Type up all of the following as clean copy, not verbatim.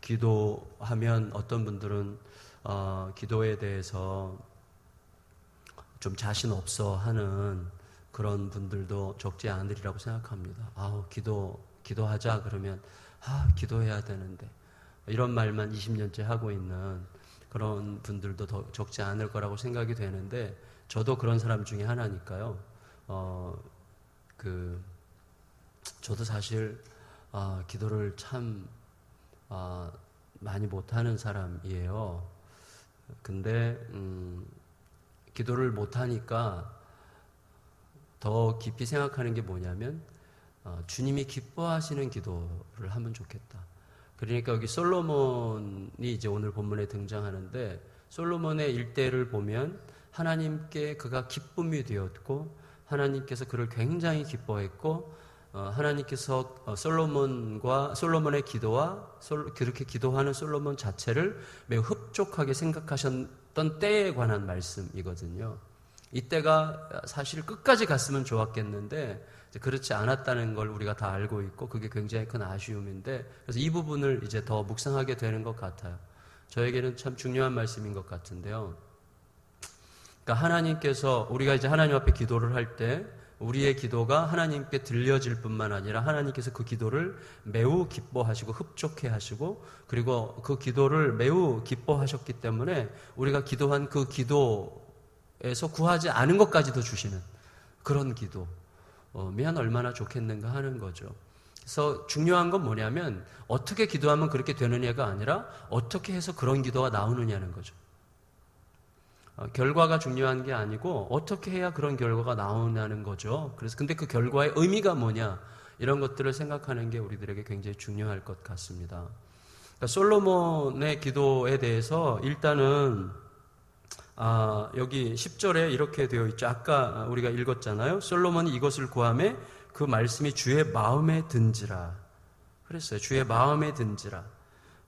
기도하면 어떤 분들은 기도에 대해서 좀 자신 없어 하는 그런 분들도 적지 않으리라고 생각합니다. 기도하자 그러면 기도해야 되는데 이런 말만 20년째 하고 있는 그런 분들도 더 적지 않을 거라고 생각이 되는데, 저도 그런 사람 중에 하나니까요. 저도 사실 기도를 참 많이 못하는 사람이에요. 근데 기도를 못하니까 더 깊이 생각하는 게 뭐냐면 주님이 기뻐하시는 기도를 하면 좋겠다. 그러니까 여기 솔로몬이 이제 오늘 본문에 등장하는데, 솔로몬의 일대를 보면 하나님께 그가 기쁨이 되었고 하나님께서 그를 굉장히 기뻐했고, 하나님께서 솔로몬의 기도와 그렇게 기도하는 솔로몬 자체를 매우 흡족하게 생각하셨던 때에 관한 말씀이거든요. 이때가 사실 끝까지 갔으면 좋았겠는데 그렇지 않았다는 걸 우리가 다 알고 있고, 그게 굉장히 큰 아쉬움인데, 그래서 이 부분을 이제 더 묵상하게 되는 것 같아요. 저에게는 참 중요한 말씀인 것 같은데요. 그러니까 하나님께서, 우리가 이제 하나님 앞에 기도를 할 때 우리의 기도가 하나님께 들려질 뿐만 아니라 하나님께서 그 기도를 매우 기뻐하시고 흡족해 하시고, 그리고 그 기도를 매우 기뻐하셨기 때문에 우리가 기도한 그 기도에서 구하지 않은 것까지도 주시는 그런 기도면 얼마나 좋겠는가 하는 거죠. 그래서 중요한 건 뭐냐면 어떻게 기도하면 그렇게 되느냐가 아니라 어떻게 해서 그런 기도가 나오느냐는 거죠. 결과가 중요한 게 아니고 어떻게 해야 그런 결과가 나오냐는 거죠. 그래서 근데 그 결과의 의미가 뭐냐, 이런 것들을 생각하는 게 우리들에게 굉장히 중요할 것 같습니다. 그러니까 솔로몬의 기도에 대해서 일단은 여기 10절에 이렇게 되어 있죠. 아까 우리가 읽었잖아요. 솔로몬이 이것을 구하매 그 말씀이 주의 마음에 든지라 그랬어요. 주의 마음에 든지라.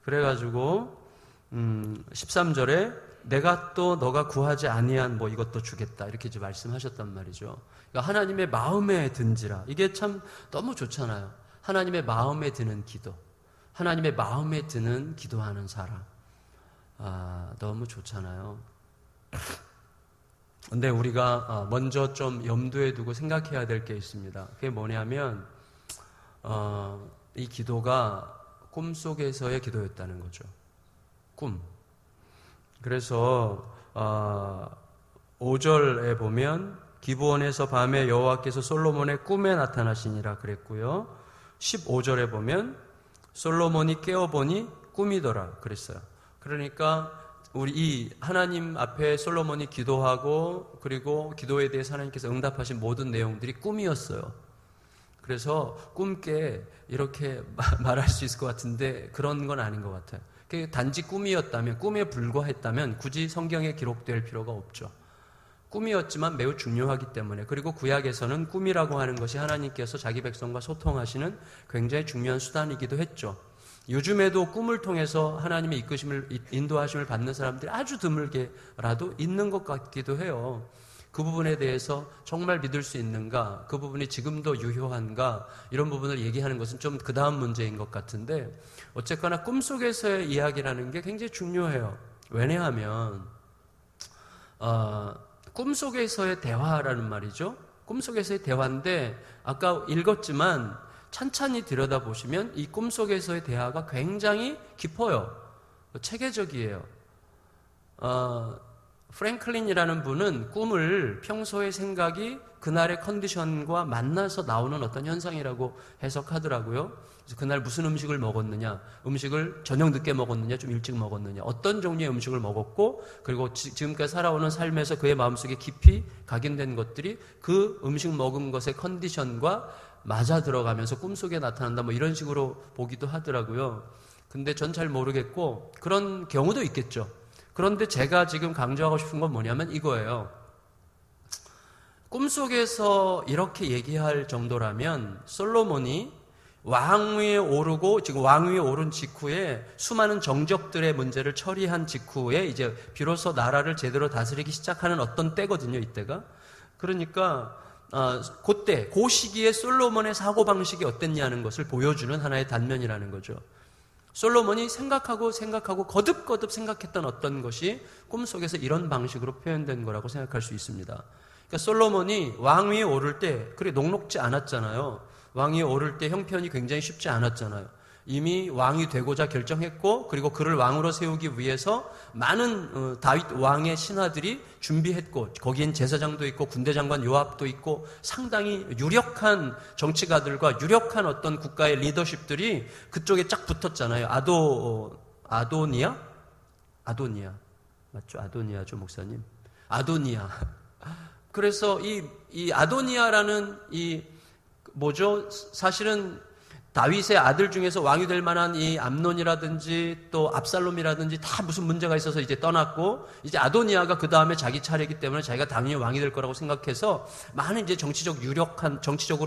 그래가지고 13절에 내가 또 너가 구하지 아니한 이것도 주겠다, 이렇게 이제 말씀하셨단 말이죠. 그러니까 하나님의 마음에 든지라, 이게 참 너무 좋잖아요. 하나님의 마음에 드는 기도, 하나님의 마음에 드는 기도하는 사람, 너무 좋잖아요. 근데 우리가 먼저 좀 염두에 두고 생각해야 될 게 있습니다. 그게 뭐냐면 이 기도가 꿈속에서의 기도였다는 거죠. 꿈. 그래서 5절에 보면 기브온에서 밤에 여호와께서 솔로몬의 꿈에 나타나시니라 그랬고요. 15절에 보면 솔로몬이 깨어보니 꿈이더라 그랬어요. 그러니까 우리 이 하나님 앞에 솔로몬이 기도하고 그리고 기도에 대해서 하나님께서 응답하신 모든 내용들이 꿈이었어요. 그래서 꿈깨 이렇게 말할 수 있을 것 같은데 그런 건 아닌 것 같아요. 단지 꿈이었다면, 꿈에 불과했다면 굳이 성경에 기록될 필요가 없죠. 꿈이었지만 매우 중요하기 때문에, 그리고 구약에서는 꿈이라고 하는 것이 하나님께서 자기 백성과 소통하시는 굉장히 중요한 수단이기도 했죠. 요즘에도 꿈을 통해서 하나님의 이끄심을, 인도하심을 받는 사람들이 아주 드물게라도 있는 것 같기도 해요. 그 부분에 대해서 정말 믿을 수 있는가, 그 부분이 지금도 유효한가, 이런 부분을 얘기하는 것은 좀 그 다음 문제인 것 같은데, 어쨌거나 꿈속에서의 이야기라는 게 굉장히 중요해요. 왜냐하면 꿈속에서의 대화라는 말이죠. 꿈속에서의 대화인데 아까 읽었지만 찬찬히 들여다보시면 이 꿈속에서의 대화가 굉장히 깊어요. 체계적이에요. 프랭클린이라는 분은 꿈을 평소의 생각이 그날의 컨디션과 만나서 나오는 어떤 현상이라고 해석하더라고요. 그래서 그날 무슨 음식을 먹었느냐, 음식을 저녁 늦게 먹었느냐, 좀 일찍 먹었느냐, 어떤 종류의 음식을 먹었고, 그리고 지금까지 살아오는 삶에서 그의 마음속에 깊이 각인된 것들이 그 음식 먹은 것의 컨디션과 맞아 들어가면서 꿈속에 나타난다, 이런 식으로 보기도 하더라고요. 근데 전 잘 모르겠고 그런 경우도 있겠죠. 그런데 제가 지금 강조하고 싶은 건 뭐냐면 이거예요. 꿈속에서 이렇게 얘기할 정도라면 솔로몬이 왕위에 오르고, 지금 왕위에 오른 직후에 수많은 정적들의 문제를 처리한 직후에 이제 비로소 나라를 제대로 다스리기 시작하는 어떤 때거든요, 이때가. 그러니까 그때, 그 시기에 솔로몬의 사고방식이 어땠냐는 것을 보여주는 하나의 단면이라는 거죠. 솔로몬이 생각하고 거듭거듭 생각했던 어떤 것이 꿈속에서 이런 방식으로 표현된 거라고 생각할 수 있습니다. 그러니까 솔로몬이 왕위에 오를 때 그렇게 녹록지 않았잖아요. 왕위에 오를 때 형편이 굉장히 쉽지 않았잖아요. 이미 왕이 되고자 결정했고, 그리고 그를 왕으로 세우기 위해서 많은 다윗 왕의 신하들이 준비했고, 거기엔 제사장도 있고 군대 장관 요압도 있고 상당히 유력한 정치가들과 유력한 어떤 국가의 리더십들이 그쪽에 쫙 붙었잖아요. 아도니아 맞죠? 아도니아죠, 목사님. 아도니아. 그래서 이 아도니아라는 사실은 다윗의 아들 중에서 왕이 될 만한 이 암논이라든지 또 압살롬이라든지 다 무슨 문제가 있어서 이제 떠났고, 이제 아도니아가 그 다음에 자기 차례이기 때문에 자기가 당연히 왕이 될 거라고 생각해서 많은 이제 정치적으로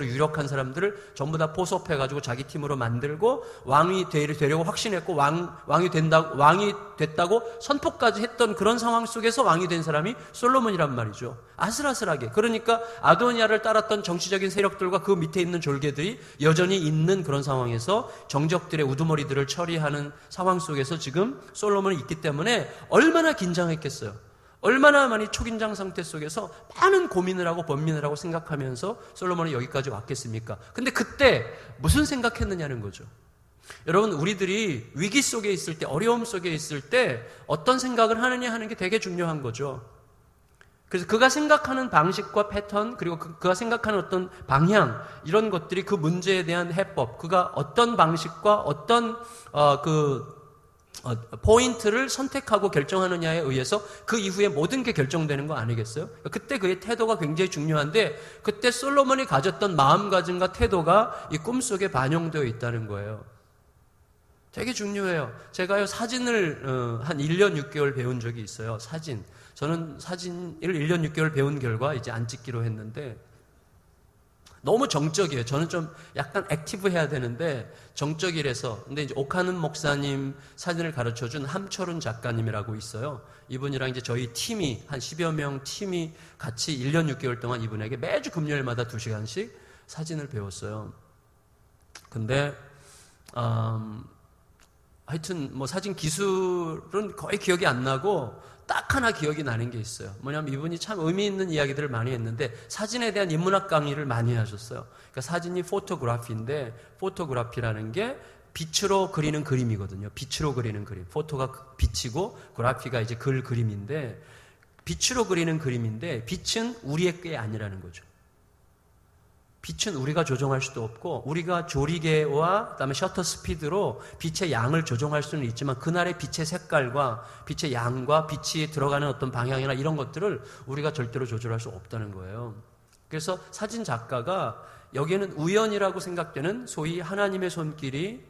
유력한 사람들을 전부 다 포섭해가지고 자기 팀으로 만들고 왕이 되려고 확신했고, 왕이 됐다고 선포까지 했던 그런 상황 속에서 왕이 된 사람이 솔로몬이란 말이죠. 아슬아슬하게. 그러니까 아도니아를 따랐던 정치적인 세력들과 그 밑에 있는 졸개들이 여전히 있는 그런 상황에서 정적들의 우두머리들을 처리하는 상황 속에서 지금 솔로몬이 있기 때문에 얼마나 긴장했겠어요. 얼마나 많이 초긴장 상태 속에서 많은 고민을 하고 번민을 하고 생각하면서 솔로몬이 여기까지 왔겠습니까? 근데 그때 무슨 생각했느냐는 거죠. 여러분, 우리들이 위기 속에 있을 때, 어려움 속에 있을 때 어떤 생각을 하느냐 하는 게 되게 중요한 거죠. 그래서 그가 생각하는 방식과 패턴, 그리고 그가 생각하는 어떤 방향, 이런 것들이 그 문제에 대한 해법, 그가 어떤 방식과 어떤 포인트를 선택하고 결정하느냐에 의해서 그 이후에 모든 게 결정되는 거 아니겠어요? 그때 그의 태도가 굉장히 중요한데, 그때 솔로몬이 가졌던 마음가짐과 태도가 이 꿈속에 반영되어 있다는 거예요. 되게 중요해요. 제가요, 사진을 한 1년 6개월 배운 적이 있어요. 저는 사진을 1년 6개월 배운 결과 이제 안 찍기로 했는데, 너무 정적이에요. 저는 좀 약간 액티브해야 되는데 정적이라서. 근데 이제 옥하는 목사님 사진을 가르쳐준 함철훈 작가님이라고 있어요. 이분이랑 이제 저희 팀이 한 10여 명 팀이 같이 1년 6개월 동안 이분에게 매주 금요일마다 2시간씩 사진을 배웠어요. 근데 하여튼 뭐 사진 기술은 거의 기억이 안 나고 딱 하나 기억이 나는 게 있어요. 뭐냐면 이분이 참 의미 있는 이야기들을 많이 했는데 사진에 대한 인문학 강의를 많이 하셨어요. 그러니까 사진이 포토그래피인데, 포토그래피라는 게 빛으로 그리는 그림이거든요. 빛으로 그리는 그림. 포토가 빛이고 그래피가 이제 그림인데, 빛으로 그리는 그림인데 빛은 우리의 게 아니라는 거죠. 빛은 우리가 조정할 수도 없고, 우리가 조리개와 그다음에 셔터 스피드로 빛의 양을 조정할 수는 있지만 그날의 빛의 색깔과 빛의 양과 빛이 들어가는 어떤 방향이나 이런 것들을 우리가 절대로 조절할 수 없다는 거예요. 그래서 사진 작가가 여기에는 우연이라고 생각되는 소위 하나님의 손길이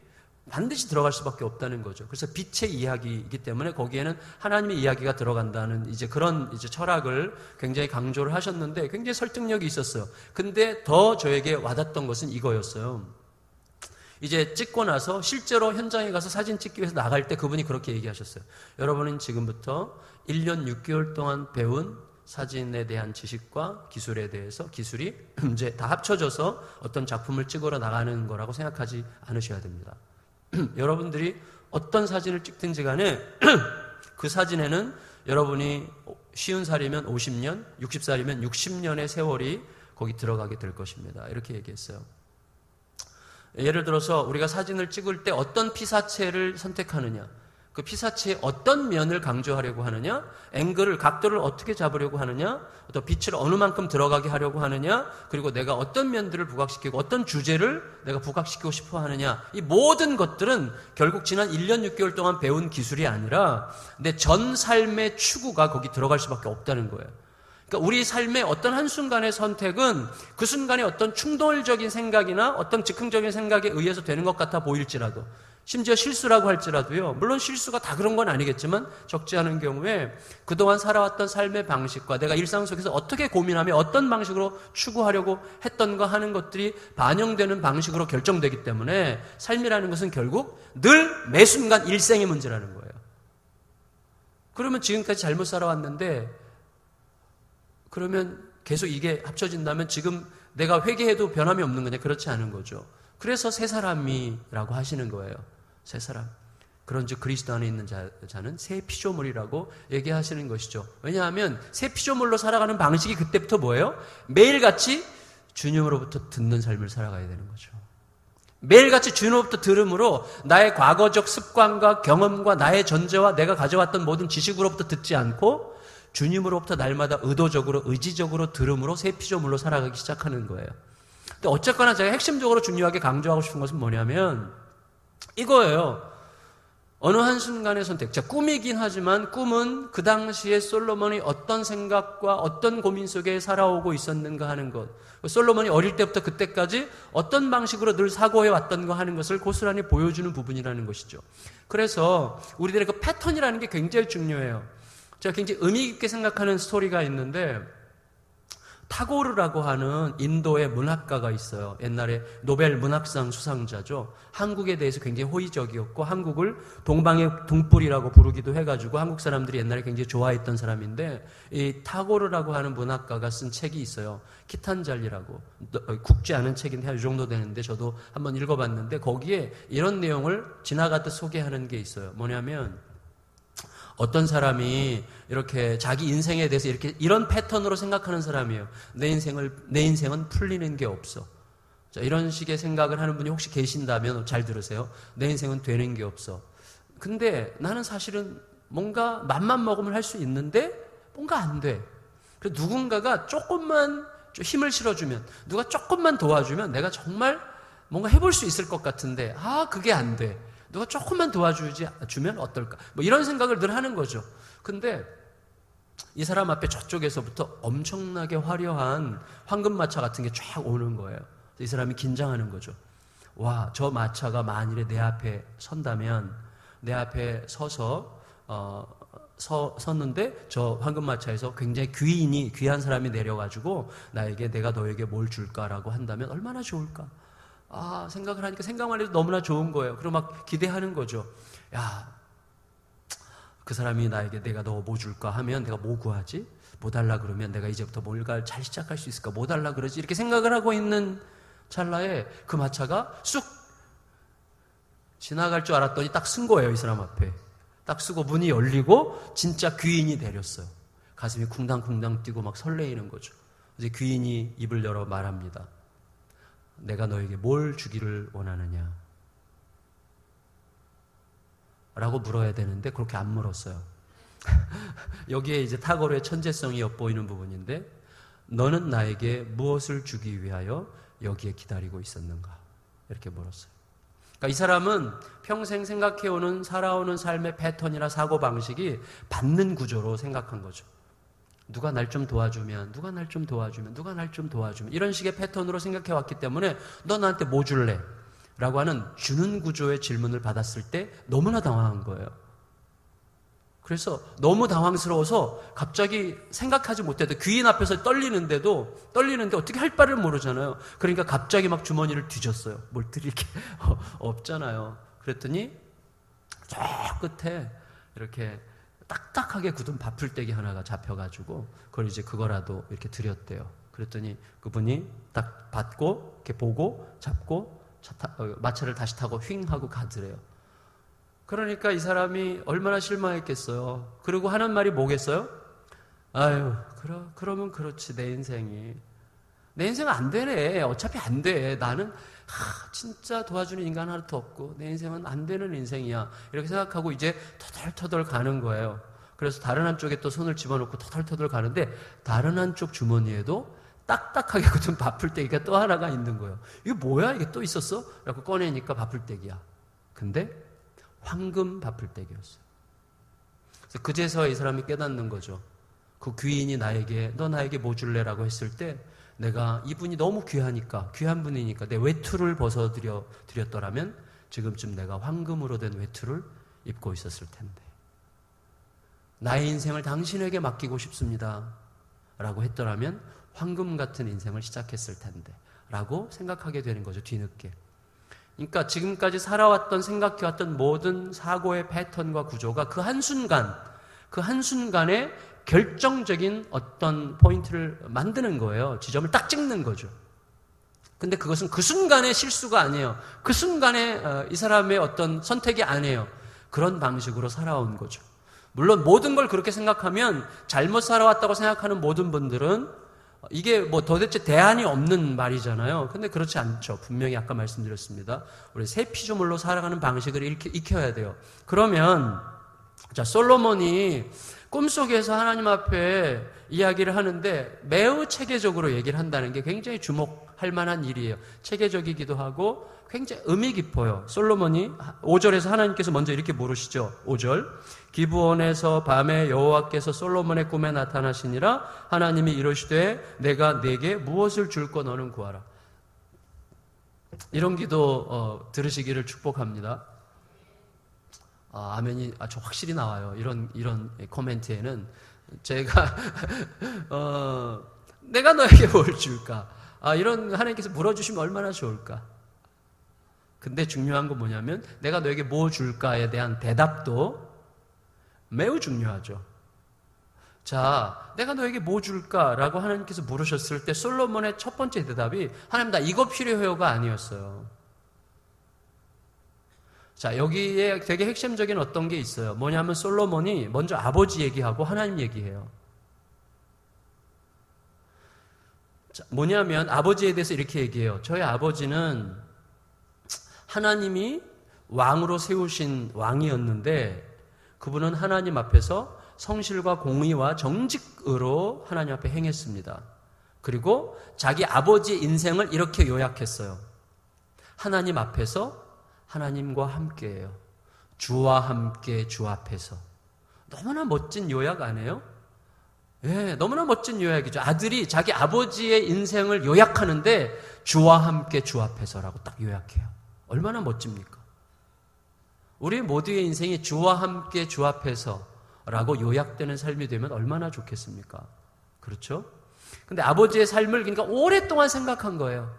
반드시 들어갈 수밖에 없다는 거죠. 그래서 빛의 이야기이기 때문에 거기에는 하나님의 이야기가 들어간다는 이제 그런 이제 철학을 굉장히 강조를 하셨는데 굉장히 설득력이 있었어요. 근데 더 저에게 와닿던 것은 이거였어요. 이제 찍고 나서 실제로 현장에 가서 사진 찍기 위해서 나갈 때 그분이 그렇게 얘기하셨어요. 여러분은 지금부터 1년 6개월 동안 배운 사진에 대한 지식과 기술에 대해서 기술이 이제 다 합쳐져서 어떤 작품을 찍으러 나가는 거라고 생각하지 않으셔야 됩니다. 여러분들이 어떤 사진을 찍든지 간에 그 사진에는 여러분이 50살이면 50년, 60살이면 60년의 세월이 거기 들어가게 될 것입니다. 이렇게 얘기했어요. 예를 들어서 우리가 사진을 찍을 때 어떤 피사체를 선택하느냐, 그 피사체의 어떤 면을 강조하려고 하느냐, 앵글을, 각도를 어떻게 잡으려고 하느냐, 또 빛을 어느 만큼 들어가게 하려고 하느냐, 그리고 내가 어떤 면들을 부각시키고 어떤 주제를 내가 부각시키고 싶어 하느냐, 이 모든 것들은 결국 지난 1년 6개월 동안 배운 기술이 아니라 내 전 삶의 추구가 거기 들어갈 수밖에 없다는 거예요. 그러니까 우리 삶의 어떤 한순간의 선택은 그 순간에 어떤 충동적인 생각이나 어떤 즉흥적인 생각에 의해서 되는 것 같아 보일지라도, 심지어 실수라고 할지라도요, 물론 실수가 다 그런 건 아니겠지만 적지 않은 경우에 그동안 살아왔던 삶의 방식과 내가 일상 속에서 어떻게 고민하며 어떤 방식으로 추구하려고 했던 거 하는 것들이 반영되는 방식으로 결정되기 때문에 삶이라는 것은 결국 늘 매 순간 일생의 문제라는 거예요. 그러면 지금까지 잘못 살아왔는데, 그러면 계속 이게 합쳐진다면 지금 내가 회개해도 변함이 없는 거냐? 그렇지 않은 거죠. 그래서 새 사람이라고 하시는 거예요. 새 사람. 그런즉 그리스도 안에 있는 자는 새 피조물이라고 얘기하시는 것이죠. 왜냐하면 새 피조물로 살아가는 방식이 그때부터 뭐예요? 매일같이 주님으로부터 듣는 삶을 살아가야 되는 거죠. 매일같이 주님으로부터 들음으로 나의 과거적 습관과 경험과 나의 전제와 내가 가져왔던 모든 지식으로부터 듣지 않고 주님으로부터 날마다 의도적으로 의지적으로 들음으로 새 피조물로 살아가기 시작하는 거예요. 근데 어쨌거나 제가 핵심적으로 중요하게 강조하고 싶은 것은 뭐냐면 이거예요. 어느 한순간의 선택. 자, 꿈이긴 하지만 꿈은 그 당시에 솔로몬이 어떤 생각과 어떤 고민 속에 살아오고 있었는가 하는 것. 솔로몬이 어릴 때부터 그때까지 어떤 방식으로 늘 사고해 왔던 거 하는 것을 고스란히 보여주는 부분이라는 것이죠. 그래서 우리들의 그 패턴이라는 게 굉장히 중요해요. 제가 굉장히 의미 깊게 생각하는 스토리가 있는데 타고르라고 하는 인도의 문학가가 있어요. 옛날에 노벨 문학상 수상자죠. 한국에 대해서 굉장히 호의적이었고 한국을 동방의 등불이라고 부르기도 해가지고 한국 사람들이 옛날에 굉장히 좋아했던 사람인데 이 타고르라고 하는 문학가가 쓴 책이 있어요. 키탄잘리라고. 굵지 않은 책인데 이 정도 되는데 저도 한번 읽어봤는데 거기에 이런 내용을 지나가듯 소개하는 게 있어요. 뭐냐면 어떤 사람이 이렇게 자기 인생에 대해서 이런 패턴으로 생각하는 사람이에요. 내 인생은 풀리는 게 없어. 자, 이런 식의 생각을 하는 분이 혹시 계신다면 잘 들으세요. 내 인생은 되는 게 없어. 근데 나는 사실은 뭔가 맘만 먹으면 할 수 있는데 뭔가 안 돼. 그래서 누군가가 조금만 좀 힘을 실어주면, 누가 조금만 도와주면 내가 정말 뭔가 해볼 수 있을 것 같은데 그게 안 돼. 누가 조금만 도와주면 어떨까? 뭐 이런 생각을 늘 하는 거죠. 근데 이 사람 앞에 저쪽에서부터 엄청나게 화려한 황금마차 같은 게 쫙 오는 거예요. 이 사람이 긴장하는 거죠. 와, 저 마차가 만일에 내 앞에 선다면 내 앞에 섰는데 저 황금마차에서 굉장히 귀한 사람이 내려가지고 내가 너에게 뭘 줄까라고 한다면 얼마나 좋을까? 생각을 하니까 생각만 해도 너무나 좋은 거예요. 그리고 막 기대하는 거죠. 야, 그 사람이 나에게 내가 너 뭐 줄까 하면 내가 뭐 구하지? 뭐 달라 그러면 내가 이제부터 뭔가를 잘 시작할 수 있을까? 뭐 달라 그러지? 이렇게 생각을 하고 있는 찰나에 그 마차가 쑥 지나갈 줄 알았더니 딱 쓴 거예요. 이 사람 앞에. 딱 쓰고 문이 열리고 진짜 귀인이 내렸어요. 가슴이 쿵당쿵당 뛰고 막 설레이는 거죠. 이제 귀인이 입을 열어 말합니다. 내가 너에게 뭘 주기를 원하느냐? 라고 물어야 되는데 그렇게 안 물었어요. 여기에 이제 타고르의 천재성이 엿보이는 부분인데 너는 나에게 무엇을 주기 위하여 여기에 기다리고 있었는가? 이렇게 물었어요. 그러니까 이 사람은 평생 생각해오는 살아오는 삶의 패턴이나 사고방식이 받는 구조로 생각한 거죠. 누가 날 좀 도와주면, 누가 날 좀 도와주면, 누가 날 좀 도와주면 이런 식의 패턴으로 생각해 왔기 때문에 너 나한테 뭐 줄래? 라고 하는 주는 구조의 질문을 받았을 때 너무나 당황한 거예요. 그래서 너무 당황스러워서 갑자기 생각하지 못해도 귀인 앞에서 떨리는데 어떻게 할 바를 모르잖아요. 그러니까 갑자기 막 주머니를 뒤졌어요. 뭘 드릴 게 없잖아요. 그랬더니 저 끝에 이렇게 딱딱하게 굳은 밥풀떼기 하나가 잡혀가지고 그걸 이제 그거라도 이렇게 드렸대요. 그랬더니 그분이 딱 받고 이렇게 보고 잡고 마차를 다시 타고 휙 하고 가더래요. 그러니까 이 사람이 얼마나 실망했겠어요. 그리고 하는 말이 뭐겠어요? 아유, 그러면 그렇지. 내 인생은 안 되네. 어차피 안 돼. 나는 진짜 도와주는 인간 하나도 없고 내 인생은 안 되는 인생이야. 이렇게 생각하고 이제 터덜터덜 가는 거예요. 그래서 다른 한쪽에 또 손을 집어넣고 터덜터덜 가는데 다른 한쪽 주머니에도 딱딱하게 굳은 밥풀떼기가 또 하나가 있는 거예요. 이게 뭐야? 이게 또 있었어? 라고 꺼내니까 밥풀떼기야. 근데 황금 밥풀떼기였어요. 그래서 그제서야 이 사람이 깨닫는 거죠. 그 귀인이 너 나에게 뭐 줄래? 라고 했을 때 내가 이분이 너무 귀한 분이니까 내 외투를 벗어드렸더라면 지금쯤 내가 황금으로 된 외투를 입고 있었을 텐데 나의 인생을 당신에게 맡기고 싶습니다. 라고 했더라면 황금 같은 인생을 시작했을 텐데 라고 생각하게 되는 거죠. 뒤늦게. 그러니까 지금까지 살아왔던 생각해왔던 모든 사고의 패턴과 구조가 그 한순간에 결정적인 어떤 포인트를 만드는 거예요. 지점을 딱 찍는 거죠. 근데 그것은 그 순간의 실수가 아니에요. 그 순간에 이 사람의 어떤 선택이 아니에요. 그런 방식으로 살아온 거죠. 물론 모든 걸 그렇게 생각하면 잘못 살아왔다고 생각하는 모든 분들은 이게 뭐 도대체 대안이 없는 말이잖아요. 근데 그렇지 않죠. 분명히 아까 말씀드렸습니다. 우리 새 피조물로 살아가는 방식을 익혀야 돼요. 그러면 자, 솔로몬이 꿈속에서 하나님 앞에 이야기를 하는데 매우 체계적으로 얘기를 한다는 게 굉장히 주목할 만한 일이에요. 체계적이기도 하고 굉장히 의미 깊어요. 솔로몬이 5절에서 하나님께서 먼저 이렇게 물으시죠. 5절. 기브온에서 밤에 여호와께서 솔로몬의 꿈에 나타나시니라. 하나님이 이르시되 내가 네게 무엇을 줄까 너는 구하라. 이런 기도 들으시기를 축복합니다. 아멘이 아주 확실히 나와요. 이런 코멘트에는 제가 내가 너에게 뭘 줄까? 이런 하나님께서 물어주시면 얼마나 좋을까? 근데 중요한 건 뭐냐면 내가 너에게 뭐 줄까에 대한 대답도 매우 중요하죠. 자, 내가 너에게 뭐 줄까라고 하나님께서 물으셨을 때 솔로몬의 첫 번째 대답이 하나님 나 이거 필요해요가 아니었어요. 자, 여기에 되게 핵심적인 어떤 게 있어요. 뭐냐면 솔로몬이 먼저 아버지 얘기하고 하나님 얘기해요. 자, 뭐냐면 아버지에 대해서 이렇게 얘기해요. 저희 아버지는 하나님이 왕으로 세우신 왕이었는데 그분은 하나님 앞에서 성실과 공의와 정직으로 하나님 앞에 행했습니다. 그리고 자기 아버지의 인생을 이렇게 요약했어요. 하나님 앞에서 하나님과 함께해요. 주와 함께 주 앞에서. 너무나 멋진 요약 아니에요? 예, 너무나 멋진 요약이죠. 아들이 자기 아버지의 인생을 요약하는데 주와 함께 주 앞에서라고 딱 요약해요. 얼마나 멋집니까? 우리 모두의 인생이 주와 함께 주 앞에서라고 요약되는 삶이 되면 얼마나 좋겠습니까? 그렇죠? 근데 아버지의 삶을 그러니까 오랫동안 생각한 거예요.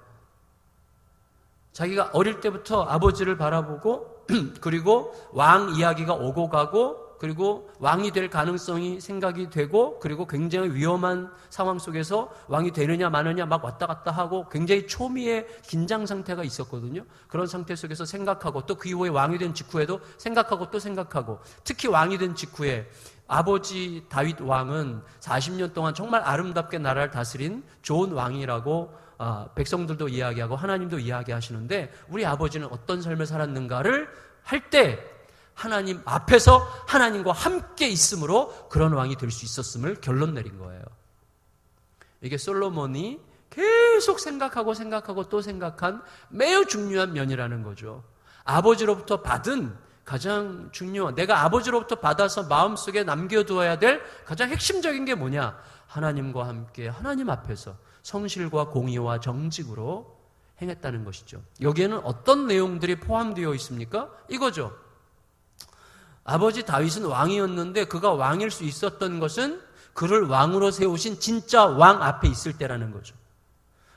자기가 어릴 때부터 아버지를 바라보고 그리고 왕 이야기가 오고 가고 그리고 왕이 될 가능성이 생각이 되고 그리고 굉장히 위험한 상황 속에서 왕이 되느냐 마느냐 막 왔다 갔다 하고 굉장히 초미의 긴장 상태가 있었거든요. 그런 상태 속에서 생각하고 또 그 이후에 왕이 된 직후에도 생각하고 또 생각하고 특히 왕이 된 직후에 아버지 다윗 왕은 40년 동안 정말 아름답게 나라를 다스린 좋은 왕이라고 백성들도 이야기하고 하나님도 이야기하시는데 우리 아버지는 어떤 삶을 살았는가를 할 때 하나님 앞에서 하나님과 함께 있음으로 그런 왕이 될 수 있었음을 결론 내린 거예요. 이게 솔로몬이 계속 생각하고 또 생각한 매우 중요한 면이라는 거죠. 아버지로부터 받은 가장 중요한, 내가 아버지로부터 받아서 마음속에 남겨두어야 될 가장 핵심적인 게 뭐냐? 하나님과 함께 하나님 앞에서 성실과 공의와 정직으로 행했다는 것이죠. 여기에는 어떤 내용들이 포함되어 있습니까? 이거죠. 아버지 다윗은 왕이었는데 그가 왕일 수 있었던 것은 그를 왕으로 세우신 진짜 왕 앞에 있을 때라는 거죠.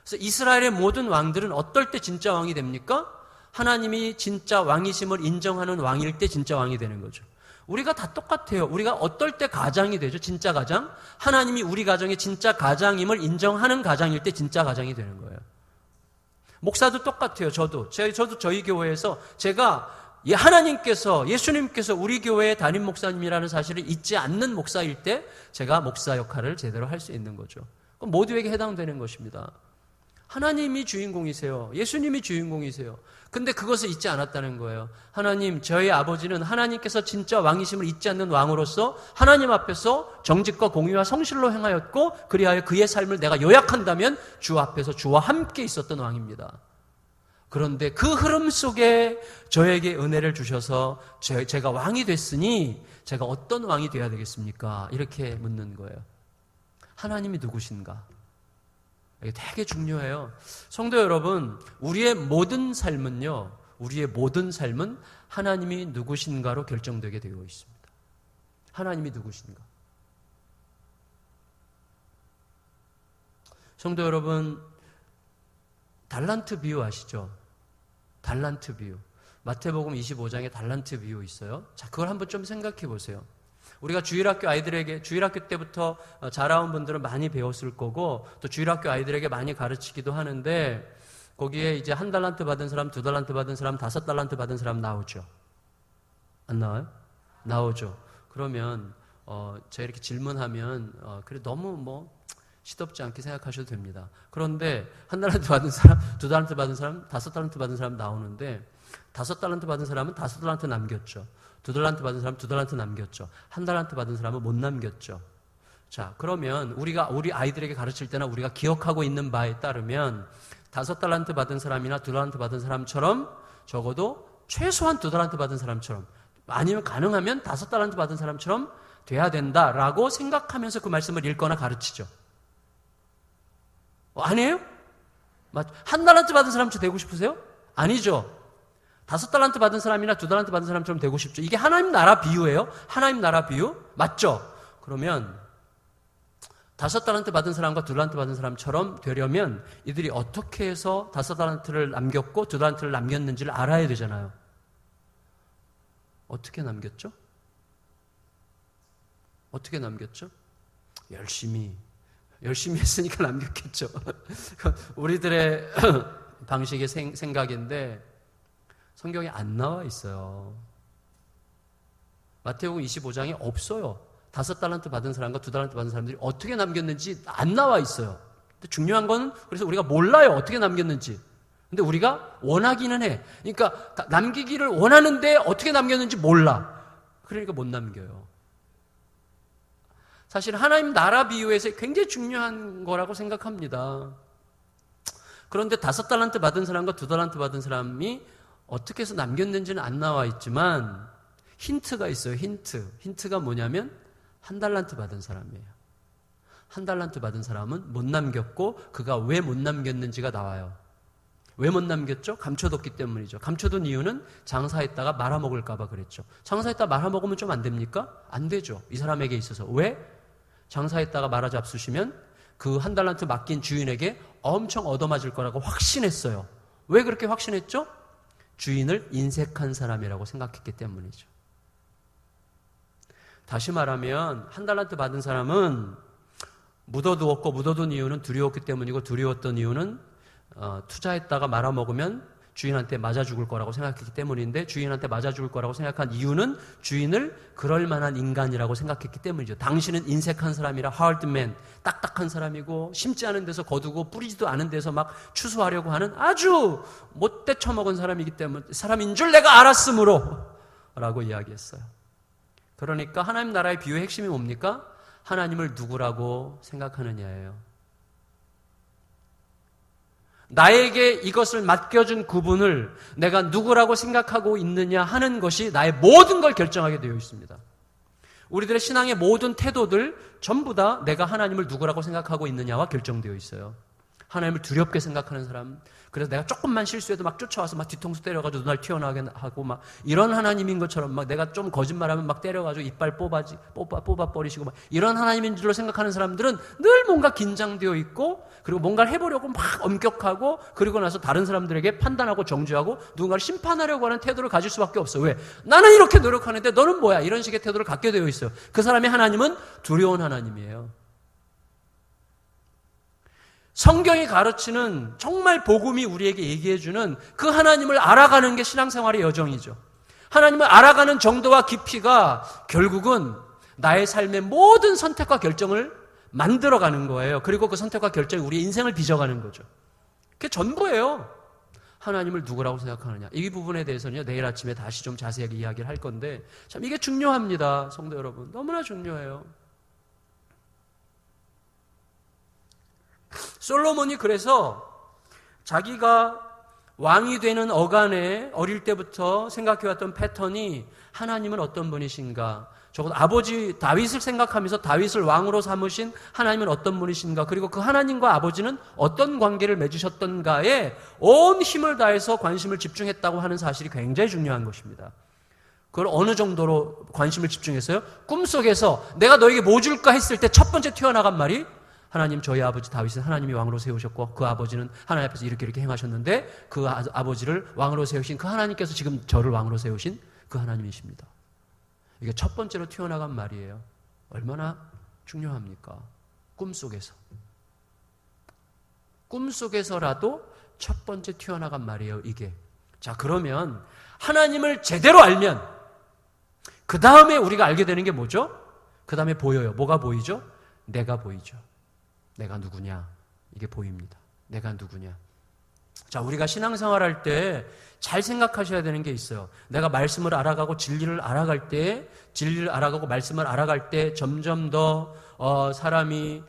그래서 이스라엘의 모든 왕들은 어떨 때 진짜 왕이 됩니까? 하나님이 진짜 왕이심을 인정하는 왕일 때 진짜 왕이 되는 거죠. 우리가 다 똑같아요. 우리가 어떨 때 가장이 되죠? 진짜 가장. 하나님이 우리 가정의 진짜 가장임을 인정하는 가장일 때 진짜 가장이 되는 거예요. 목사도 똑같아요. 저도 저희 교회에서 제가 하나님께서 예수님께서 우리 교회의 담임 목사님이라는 사실을 잊지 않는 목사일 때 제가 목사 역할을 제대로 할 수 있는 거죠. 그럼 모두에게 해당되는 것입니다. 하나님이 주인공이세요. 예수님이 주인공이세요. 근데 그것을 잊지 않았다는 거예요. 하나님, 저희 아버지는 하나님께서 진짜 왕이심을 잊지 않는 왕으로서 하나님 앞에서 정직과 공의와 성실로 행하였고 그리하여 그의 삶을 내가 요약한다면 주 앞에서 주와 함께 있었던 왕입니다. 그런데 그 흐름 속에 저에게 은혜를 주셔서 제가 왕이 됐으니 제가 어떤 왕이 되어야 되겠습니까? 이렇게 묻는 거예요. 하나님이 누구신가? 이게 되게 중요해요. 성도 여러분, 우리의 모든 삶은 하나님이 누구신가로 결정되게 되어 있습니다. 하나님이 누구신가? 성도 여러분, 달란트 비유 아시죠? 달란트 비유. 마태복음 25장에 달란트 비유 있어요. 자, 그걸 한번 좀 생각해 보세요. 우리가 주일학교 때부터 자라온 분들은 많이 배웠을 거고, 또 주일학교 아이들에게 많이 가르치기도 하는데, 거기에 이제 1달란트 받은 사람, 2달란트 받은 사람, 5달란트 받은 사람 나오죠. 안 나와요? 나오죠. 그러면 제가 이렇게 질문하면 그래 너무 시덥지 않게 생각하셔도 됩니다. 그런데 1달란트 받은 사람, 2달란트 받은 사람, 5달란트 받은 사람 나오는데 5달란트 받은 사람은 5달란트 남겼죠. 2달란트 받은 사람은 2달란트 남겼죠. 1달란트 받은 사람은 못 남겼죠. 자, 그러면 우리가 우리 아이들에게 가르칠 때나 우리가 기억하고 있는 바에 따르면 5달란트 받은 사람이나 2달란트 받은 사람처럼 적어도 최소한 2달란트 받은 사람처럼 아니면 가능하면 5달란트 받은 사람처럼 돼야 된다라고 생각하면서 그 말씀을 읽거나 가르치죠. 아니에요? 1달란트 받은 사람처럼 되고 싶으세요? 아니죠. 5달란트 받은 사람이나 2달란트 받은 사람처럼 되고 싶죠. 이게 하나님 나라 비유예요. 하나님 나라 비유 맞죠? 그러면 5달란트 받은 사람과 2달란트 받은 사람처럼 되려면 이들이 어떻게 해서 5달란트를 남겼고 2달란트를 남겼는지를 알아야 되잖아요. 어떻게 남겼죠? 어떻게 남겼죠? 열심히 했으니까 남겼겠죠. 우리들의 방식의 생각인데 성경에 안 나와 있어요. 마태복음 25장에 없어요. 5달란트 받은 사람과 2달란트 받은 사람들이 어떻게 남겼는지 안 나와 있어요. 근데 중요한 건 그래서 우리가 몰라요. 어떻게 남겼는지. 근데 우리가 원하기는 해. 그러니까 남기기를 원하는데 어떻게 남겼는지 몰라. 그러니까 못 남겨요. 사실 하나님 나라 비유에서 굉장히 중요한 거라고 생각합니다. 그런데 5달란트 받은 사람과 2달란트 받은 사람이 어떻게 해서 남겼는지는 안 나와 있지만 힌트가 있어요. 힌트가 뭐냐면 1달란트 받은 사람이에요. 1달란트 받은 사람은 못 남겼고 그가 왜 못 남겼는지가 나와요. 왜 못 남겼죠? 감춰뒀기 때문이죠. 감춰둔 이유는 장사했다가 말아먹을까 봐 그랬죠. 장사했다가 말아먹으면 좀 안 됩니까? 안 되죠. 이 사람에게 있어서. 왜? 장사했다가 말아잡수시면 그 1달란트 맡긴 주인에게 엄청 얻어맞을 거라고 확신했어요. 왜 그렇게 확신했죠? 주인을 인색한 사람이라고 생각했기 때문이죠. 다시 말하면 1달란트 받은 사람은 묻어두었던 이유는 두려웠기 때문이고 두려웠던 이유는 투자했다가 말아먹으면 주인한테 맞아 죽을 거라고 생각했기 때문인데 주인한테 맞아 죽을 거라고 생각한 이유는 주인을 그럴 만한 인간이라고 생각했기 때문이죠. 당신은 인색한 사람이라 하드맨, 딱딱한 사람이고 심지 않은 데서 거두고 뿌리지도 않은 데서 막 추수하려고 하는 아주 못돼 처먹은 사람인 줄 내가 알았으므로 라고 이야기했어요. 그러니까 하나님 나라의 비유의 핵심이 뭡니까? 하나님을 누구라고 생각하느냐예요. 나에게 이것을 맡겨준 그분을 내가 누구라고 생각하고 있느냐 하는 것이 나의 모든 걸 결정하게 되어 있습니다. 우리들의 신앙의 모든 태도들 전부 다 내가 하나님을 누구라고 생각하고 있느냐와 결정되어 있어요. 하나님을 두렵게 생각하는 사람, 그래서 내가 조금만 실수해도 막 쫓아와서 막 뒤통수 때려가지고 눈알 튀어나오게 하고 막 이런 하나님인 것처럼 막 내가 좀 거짓말하면 막 때려가지고 이빨 뽑아버리시고 막 이런 하나님인 줄로 생각하는 사람들은 늘 뭔가 긴장되어 있고 그리고 뭔가를 해보려고 막 엄격하고 그리고 나서 다른 사람들에게 판단하고 정죄하고 누군가를 심판하려고 하는 태도를 가질 수밖에 없어. 왜? 나는 이렇게 노력하는데 너는 뭐야? 이런 식의 태도를 갖게 되어 있어요. 그 사람의 하나님은 두려운 하나님이에요. 성경이 가르치는 정말 복음이 우리에게 얘기해주는 그 하나님을 알아가는 게 신앙생활의 여정이죠. 하나님을 알아가는 정도와 깊이가 결국은 나의 삶의 모든 선택과 결정을 만들어가는 거예요. 그리고 그 선택과 결정이 우리의 인생을 빚어가는 거죠. 그게 전부예요. 하나님을 누구라고 생각하느냐. 이 부분에 대해서는요, 내일 아침에 다시 좀 자세하게 이야기를 할 건데 참 이게 중요합니다. 성도 여러분. 너무나 중요해요. 솔로몬이 그래서 자기가 왕이 되는 어간에 어릴 때부터 생각해왔던 패턴이 하나님은 어떤 분이신가, 적어도 아버지 다윗을 생각하면서 다윗을 왕으로 삼으신 하나님은 어떤 분이신가, 그리고 그 하나님과 아버지는 어떤 관계를 맺으셨던가에 온 힘을 다해서 관심을 집중했다고 하는 사실이 굉장히 중요한 것입니다. 그걸 어느 정도로 관심을 집중했어요? 꿈속에서 내가 너에게 뭐 줄까 했을 때 첫 번째 튀어나간 말이 하나님, 저희 아버지 다윗은 하나님이 왕으로 세우셨고 그 아버지는 하나님 앞에서 이렇게 행하셨는데 그 아버지를 왕으로 세우신 그 하나님께서 지금 저를 왕으로 세우신 그 하나님이십니다. 이게 첫 번째로 튀어나간 말이에요. 얼마나 중요합니까? 꿈속에서라도 첫 번째 튀어나간 말이에요, 이게. 자, 그러면 하나님을 제대로 알면 그 다음에 우리가 알게 되는 게 뭐죠? 그 다음에 보여요. 뭐가 보이죠? 내가 보이죠. 내가 누구냐? 이게 보입니다. 내가 누구냐? 자, 우리가 신앙생활 할 때 잘 생각하셔야 되는 게 있어요. 내가 말씀을 알아가고 진리를 알아갈 때, 진리를 알아가고 말씀을 알아갈 때 점점 더 사람이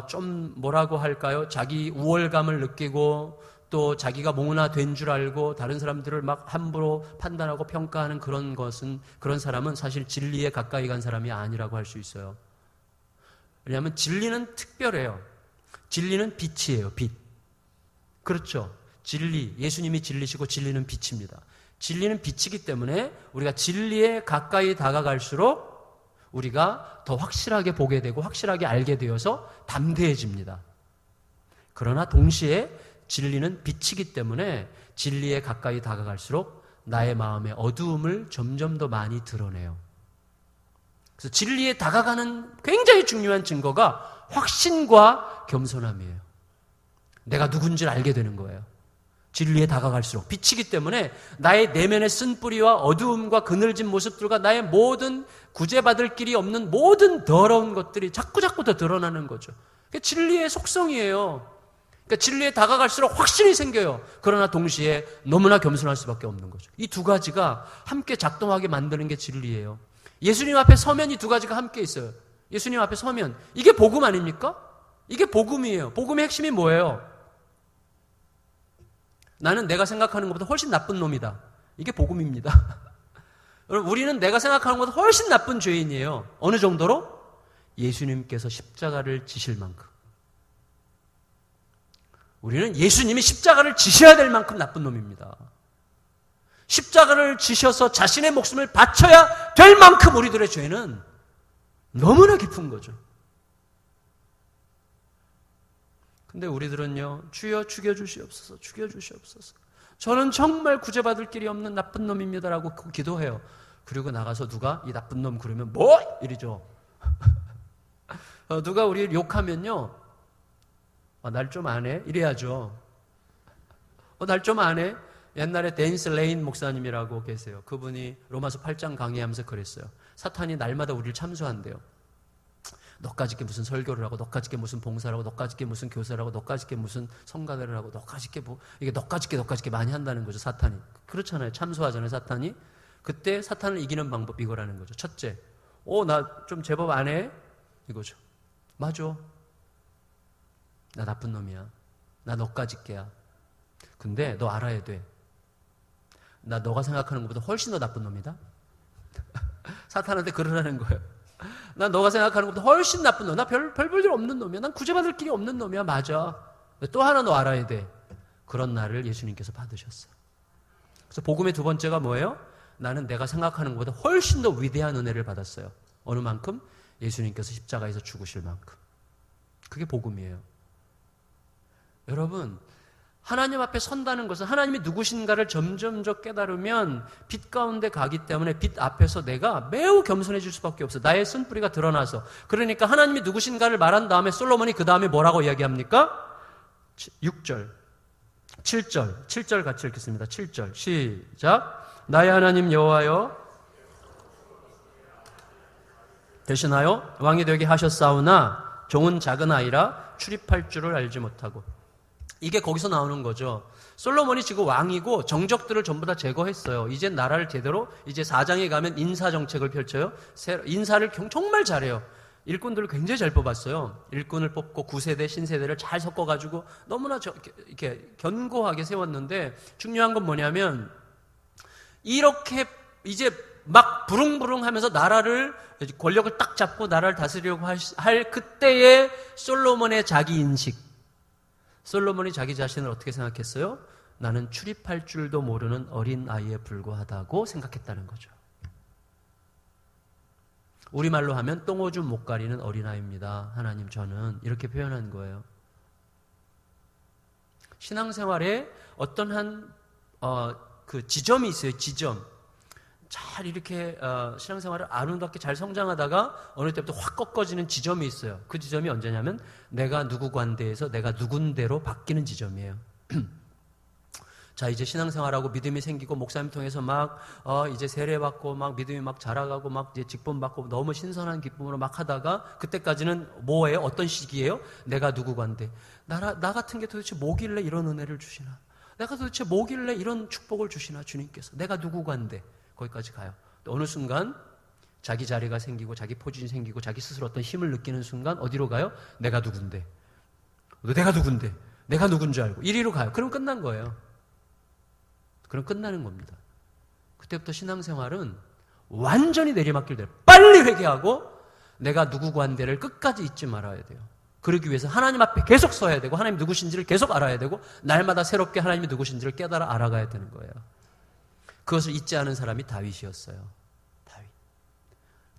좀 뭐라고 할까요? 자기 우월감을 느끼고 또 자기가 뭐나 된 줄 알고 다른 사람들을 막 함부로 판단하고 평가하는 그런 사람은 사실 진리에 가까이 간 사람이 아니라고 할 수 있어요. 왜냐하면 진리는 특별해요. 진리는 빛이에요. 빛. 그렇죠. 진리, 예수님이 진리시고 진리는 빛입니다. 진리는 빛이기 때문에 우리가 진리에 가까이 다가갈수록 우리가 더 확실하게 보게 되고 확실하게 알게 되어서 담대해집니다. 그러나 동시에 진리는 빛이기 때문에 진리에 가까이 다가갈수록 나의 마음의 어두움을 점점 더 많이 드러내요. 그래서 진리에 다가가는 굉장히 중요한 증거가 확신과 겸손함이에요. 내가 누군지를 알게 되는 거예요. 진리에 다가갈수록 빛이기 때문에 나의 내면의 쓴뿌리와 어두움과 그늘진 모습들과 나의 모든 구제받을 길이 없는 모든 더러운 것들이 자꾸 더 드러나는 거죠. 그게 진리의 속성이에요. 그러니까 진리에 다가갈수록 확신이 생겨요. 그러나 동시에 너무나 겸손할 수밖에 없는 거죠. 이 두 가지가 함께 작동하게 만드는 게 진리예요. 예수님 앞에 서면 이 두 가지가 함께 있어요. 예수님 앞에 서면 이게 복음 아닙니까? 이게 복음이에요. 복음의 핵심이 뭐예요? 나는 내가 생각하는 것보다 훨씬 나쁜 놈이다. 이게 복음입니다. 여러분, 우리는 내가 생각하는 것보다 훨씬 나쁜 죄인이에요. 어느 정도로? 예수님께서 십자가를 지실 만큼. 우리는 예수님이 십자가를 지셔야 될 만큼 나쁜 놈입니다. 십자가를 지셔서 자신의 목숨을 바쳐야 될 만큼 우리들의 죄는 너무나 깊은 거죠. 근데 우리들은요, 주여 죽여주시옵소서, 죽여주시옵소서. 저는 정말 구제받을 길이 없는 나쁜 놈입니다라고 기도해요. 그리고 나가서 누가 이 나쁜 놈 그러면 뭐? 이러죠. 누가 우리를 욕하면요, 날 좀 안 해? 이래야죠. 날 좀 안 해? 옛날에 데니스 레인 목사님이라고 계세요. 그분이 로마서 8장 강의하면서 그랬어요. 사탄이 날마다 우리를 참수한대요. 너까짓 게 무슨 설교를 하고, 너까짓 게 무슨 봉사를 하고, 너까짓 게 무슨 교사를 하고, 너까짓 게 무슨 성가대를 하고, 너까짓 게 이게 너까짓 게 많이 한다는 거죠, 사탄이. 그렇잖아요. 참수하잖아요, 사탄이. 그때 사탄을 이기는 방법 이거라는 거죠. 첫째, 나 좀 제법 안 해? 이거죠. 맞아. 나 나쁜 놈이야. 나 너까짓 게야. 근데 너 알아야 돼. 나 너가 생각하는 것보다 훨씬 더 나쁜 놈이다. 사탄한테 그러라는 거예요. 난 너가 생각하는 것보다 훨씬 나쁜 놈. 나 별 볼 일 없는 놈이야. 난 구제받을 길이 없는 놈이야. 맞아. 또 하나 너 알아야 돼. 그런 나를 예수님께서 받으셨어요. 그래서 복음의 두 번째가 뭐예요? 나는 내가 생각하는 것보다 훨씬 더 위대한 은혜를 받았어요. 어느 만큼? 예수님께서 십자가에서 죽으실 만큼. 그게 복음이에요. 여러분, 하나님 앞에 선다는 것은 하나님이 누구신가를 점점 더 깨달으면 빛 가운데 가기 때문에 빛 앞에서 내가 매우 겸손해질 수밖에 없어요. 나의 쓴뿌리가 드러나서. 그러니까 하나님이 누구신가를 말한 다음에 솔로몬이 그 다음에 뭐라고 이야기합니까? 6절, 7절 같이 읽겠습니다. 7절 시작. 나의 하나님 여호와여 되시나요? 왕이 되게 하셨사오나 종은 작은 아이라 출입할 줄을 알지 못하고. 이게 거기서 나오는 거죠. 솔로몬이 지금 왕이고 정적들을 전부 다 제거했어요. 이제 나라를 제대로, 이제 4장에 가면 인사정책을 펼쳐요. 인사를 정말 잘해요. 일꾼들을 굉장히 잘 뽑았어요. 일꾼을 뽑고 구세대, 신세대를 잘 섞어가지고 너무나 이렇게 견고하게 세웠는데, 중요한 건 뭐냐면 이렇게 이제 막 부릉부릉 하면서 나라를, 권력을 딱 잡고 나라를 다스리려고 할 그때의 솔로몬의 자기 인식. 솔로몬이 자기 자신을 어떻게 생각했어요? 나는 출입할 줄도 모르는 어린 아이에 불과하다고 생각했다는 거죠. 우리말로 하면 똥오줌 못 가리는 어린아이입니다. 하나님, 저는 이렇게 표현한 거예요. 신앙생활에 어떤 그 지점이 있어요. 지점. 잘 이렇게 신앙생활을 아름답게 잘 성장하다가 어느 때부터 확 꺾어지는 지점이 있어요. 그 지점이 언제냐면 내가 누구 관대에서 내가 누군대로 바뀌는 지점이에요. 자, 이제 신앙생활하고 믿음이 생기고 목사님 통해서 막 이제 세례받고 막 믿음이 막 자라가고 막 이제 직분받고 너무 신선한 기쁨으로 막 하다가 그때까지는 뭐예요? 어떤 시기예요? 내가 누구간데 나 같은 게 도대체 뭐길래 이런 은혜를 주시나? 내가 도대체 뭐길래 이런 축복을 주시나 주님께서? 내가 누구간데 거기까지 가요. 또 어느 순간 자기 자리가 생기고 자기 포진이 생기고 자기 스스로 어떤 힘을 느끼는 순간 어디로 가요? 내가 누군데? 내가 누군데? 내가 누군지 알고 이리로 가요. 그럼 끝난 거예요. 그럼 끝나는 겁니다. 그때부터 신앙생활은 완전히 내리막길 돼요. 빨리 회개하고 내가 누구고 한 데를 끝까지 잊지 말아야 돼요. 그러기 위해서 하나님 앞에 계속 서야 되고 하나님 누구신지를 계속 알아야 되고 날마다 새롭게 하나님이 누구신지를 깨달아 알아가야 되는 거예요. 그것을 잊지 않은 사람이 다윗이었어요.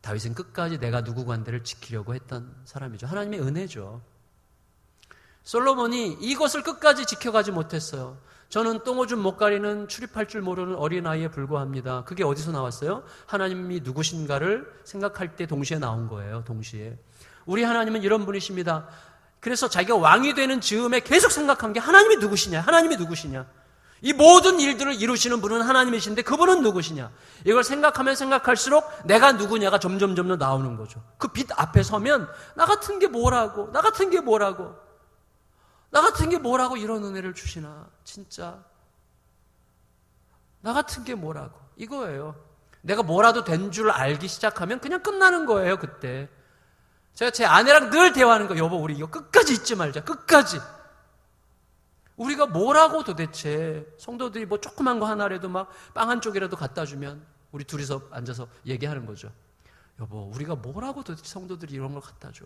다윗은 끝까지 내가 누구고 한 데를 지키려고 했던 사람이죠. 하나님의 은혜죠. 솔로몬이 이것을 끝까지 지켜가지 못했어요. 저는 똥오줌 못 가리는 출입할 줄 모르는 어린아이에 불과합니다. 그게 어디서 나왔어요? 하나님이 누구신가를 생각할 때 동시에 나온 거예요. 동시에. 우리 하나님은 이런 분이십니다. 그래서 자기가 왕이 되는 즈음에 계속 생각한 게 하나님이 누구시냐? 하나님이 누구시냐? 이 모든 일들을 이루시는 분은 하나님이신데 그분은 누구시냐? 이걸 생각하면 생각할수록 내가 누구냐가 점점 나오는 거죠. 그 빛 앞에 서면 나 같은 게 뭐라고 이런 은혜를 주시나? 진짜 나 같은 게 뭐라고 이거예요. 내가 뭐라도 된 줄 알기 시작하면 그냥 끝나는 거예요. 그때 제가 제 아내랑 늘 대화하는 거예요. 여보, 우리 이거 끝까지 잊지 말자. 끝까지. 우리가 뭐라고 도대체, 성도들이 뭐 조그만 거 하나라도 막 빵 한 쪽이라도 갖다 주면 우리 둘이서 앉아서 얘기하는 거죠. 여보, 우리가 뭐라고 도대체 성도들이 이런 걸 갖다 줘.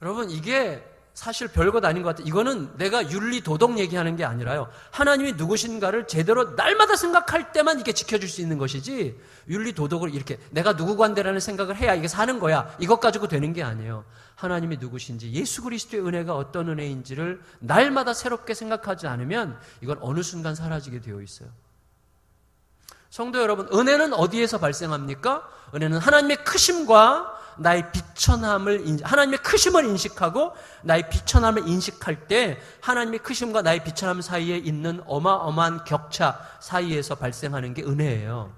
여러분, 이게 사실 별것 아닌 것 같아요. 이거는 내가 윤리 도덕 얘기하는 게 아니라요. 하나님이 누구신가를 제대로 날마다 생각할 때만 이게 지켜줄 수 있는 것이지, 윤리 도덕을 이렇게 내가 누구관대라는 생각을 해야 이게 사는 거야, 이것 가지고 되는 게 아니에요. 하나님이 누구신지, 예수 그리스도의 은혜가 어떤 은혜인지를 날마다 새롭게 생각하지 않으면 이건 어느 순간 사라지게 되어 있어요. 성도 여러분, 은혜는 어디에서 발생합니까? 은혜는 하나님의 크심과 나의 비천함을, 하나님의 크심을 인식하고 나의 비천함을 인식할 때 하나님의 크심과 나의 비천함 사이에 있는 어마어마한 격차 사이에서 발생하는 게 은혜예요.